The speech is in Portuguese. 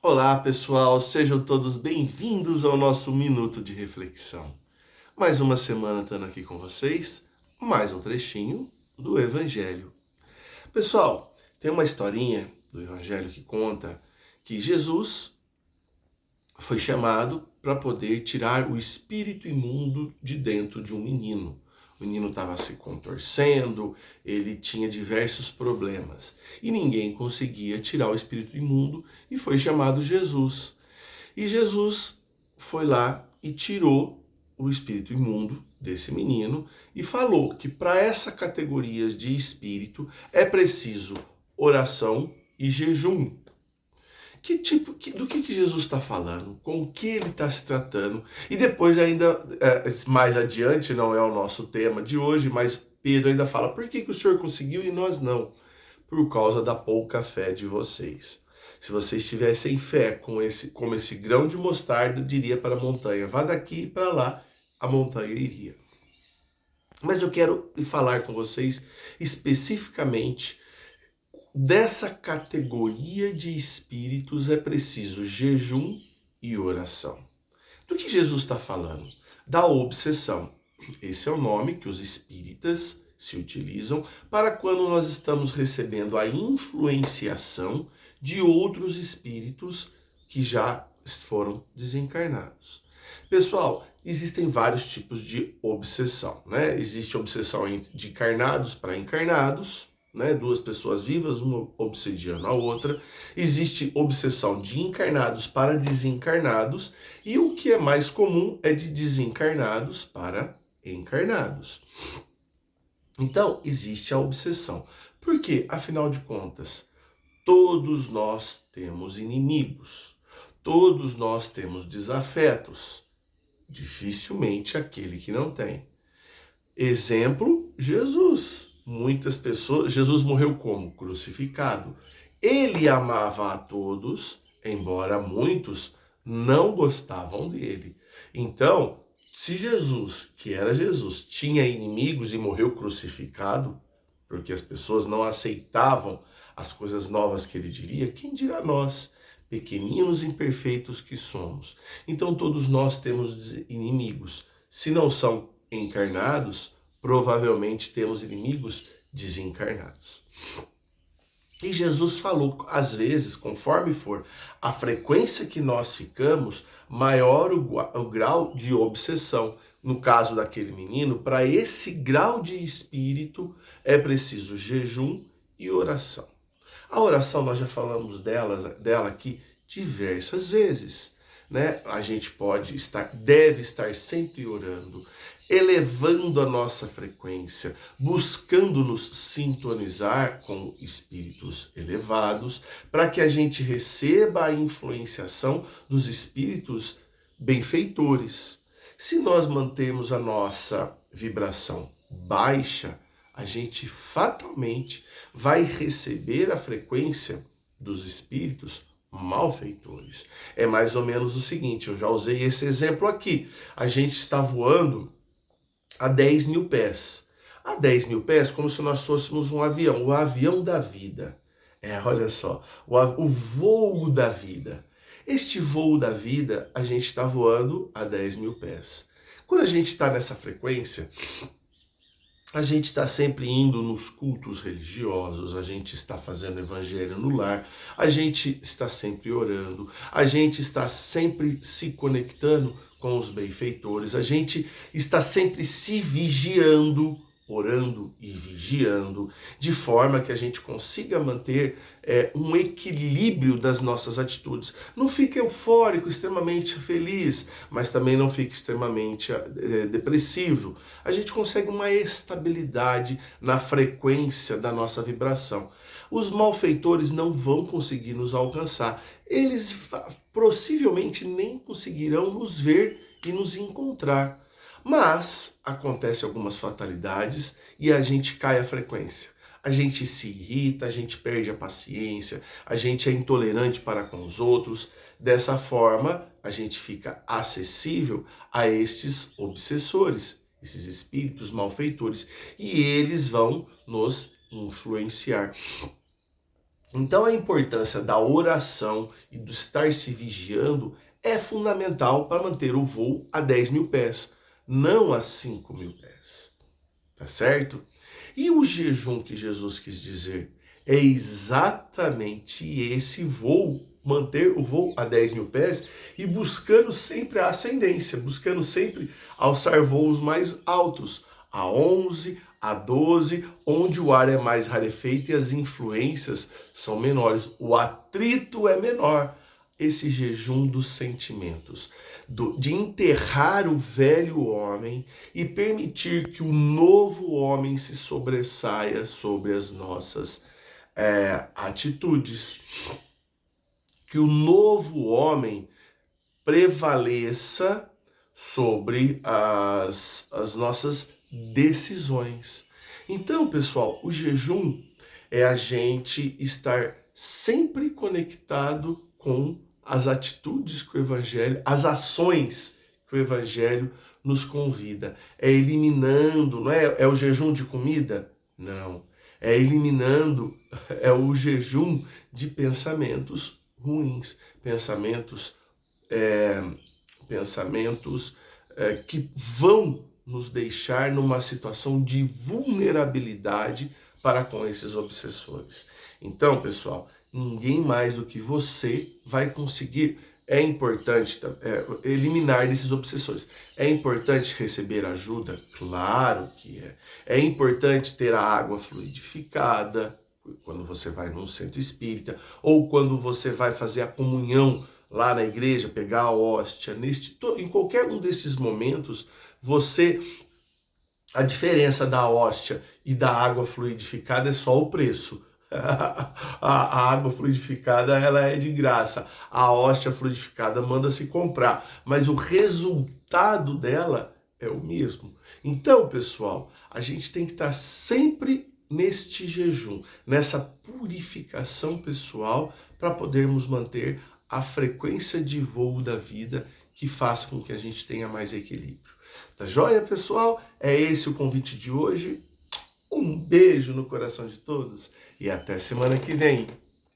Olá, pessoal, sejam todos bem-vindos ao nosso Minuto de Reflexão. Mais uma semana estando aqui com vocês, mais um trechinho do Evangelho. Pessoal, tem uma historinha do Evangelho que conta que Jesus foi chamado para poder tirar o espírito imundo de dentro de um menino. O menino estava se contorcendo, ele tinha diversos problemas e ninguém conseguia tirar o espírito imundo e foi chamado Jesus. E Jesus foi lá e tirou o espírito imundo desse menino e falou que para essa categoria de espírito é preciso oração e jejum. Do que Jesus está falando? Com o que ele está se tratando? E depois ainda, mais adiante, não é o nosso tema de hoje, mas Pedro ainda fala, por que o Senhor conseguiu e nós não? Por causa da pouca fé de vocês. Se vocês tivessem fé como esse grão de mostarda, diria para a montanha, vá daqui para lá, a montanha iria. Mas eu quero falar com vocês especificamente dessa categoria de espíritos é preciso jejum e oração. Do que Jesus está falando? Da obsessão. Esse é o nome que os espíritas se utilizam para quando nós estamos recebendo a influenciação de outros espíritos que já foram desencarnados. Pessoal, existem vários tipos de obsessão, né? Existe obsessão de encarnados para encarnados, né? Duas pessoas vivas, uma obsediando a outra. Existe obsessão de encarnados para desencarnados e o que é mais comum é de desencarnados para encarnados. Então, existe a obsessão. Por quê? Afinal de contas, todos nós temos inimigos. Todos nós temos desafetos. Dificilmente aquele que não tem. Exemplo, Jesus. Muitas pessoas, Jesus morreu como? Crucificado. Ele amava a todos, embora muitos não gostavam dele. Então, se Jesus, que era Jesus, tinha inimigos e morreu crucificado, porque as pessoas não aceitavam as coisas novas que ele diria, quem dirá nós, pequeninos imperfeitos que somos? Então todos nós temos inimigos. Se não são encarnados, provavelmente temos inimigos desencarnados. E Jesus falou, às vezes, conforme for a frequência que nós ficamos, maior o grau de obsessão. No caso daquele menino, para esse grau de espírito é preciso jejum e oração. A oração, nós já falamos dela aqui diversas vezes, né? A gente deve estar sempre orando, elevando a nossa frequência, buscando nos sintonizar com espíritos elevados, para que a gente receba a influenciação dos espíritos benfeitores. Se nós mantermos a nossa vibração baixa, a gente fatalmente vai receber a frequência dos espíritos malfeitores. É mais ou menos o seguinte, eu já usei esse exemplo aqui. A gente está voando a 10 mil pés. A 10 mil pés, como se nós fôssemos um avião, o avião da vida. Olha só, o voo da vida. Este voo da vida, a gente está voando a 10 mil pés. Quando a gente está nessa frequência, a gente está sempre indo nos cultos religiosos, a gente está fazendo evangelho no lar, a gente está sempre orando, a gente está sempre se conectando com os benfeitores, a gente está sempre se vigiando, orando e vigiando, de forma que a gente consiga manter um equilíbrio das nossas atitudes. Não fique eufórico, extremamente feliz, mas também não fique extremamente depressivo. A gente consegue uma estabilidade na frequência da nossa vibração. Os malfeitores não vão conseguir nos alcançar. Eles possivelmente nem conseguirão nos ver e nos encontrar. Mas acontece algumas fatalidades e a gente cai a frequência. A gente se irrita, a gente perde a paciência, a gente é intolerante para com os outros. Dessa forma, a gente fica acessível a estes obsessores, esses espíritos malfeitores, e eles vão nos influenciar. Então a importância da oração e do estar se vigiando é fundamental para manter o voo a 10.000 pés, não a 5.000 pés. Tá certo? E o jejum que Jesus quis dizer é exatamente esse voo, manter o voo a 10.000 pés e buscando sempre a ascendência, buscando sempre alçar voos mais altos, a 11, a 12, onde o ar é mais rarefeito e as influências são menores, o atrito é menor. Esse jejum dos sentimentos, de enterrar o velho homem e permitir que o novo homem se sobressaia sobre as nossas atitudes. Que o novo homem prevaleça sobre as nossas decisões. Então, pessoal, o jejum é a gente estar sempre conectado com as atitudes que o Evangelho, as ações que o Evangelho nos convida. É eliminando, não é o jejum de comida? Não. É eliminando, é o jejum de pensamentos ruins, pensamentos é, que vão nos deixar numa situação de vulnerabilidade para com esses obsessores. Então, pessoal, ninguém mais do que você vai conseguir. É importante eliminar esses obsessores. É importante receber ajuda? Claro que é. É importante ter a água fluidificada, quando você vai num centro espírita, ou quando você vai fazer a comunhão lá na igreja, pegar a hóstia, em qualquer um desses momentos, a diferença da hóstia e da água fluidificada é só o preço. A água fluidificada ela é de graça, a hóstia fluidificada manda-se comprar, mas o resultado dela é o mesmo. Então, pessoal, a gente tem que estar sempre neste jejum, nessa purificação pessoal, para podermos manter a frequência de voo da vida que faz com que a gente tenha mais equilíbrio. Tá joia, pessoal? É esse o convite de hoje. Um beijo no coração de todos e até semana que vem.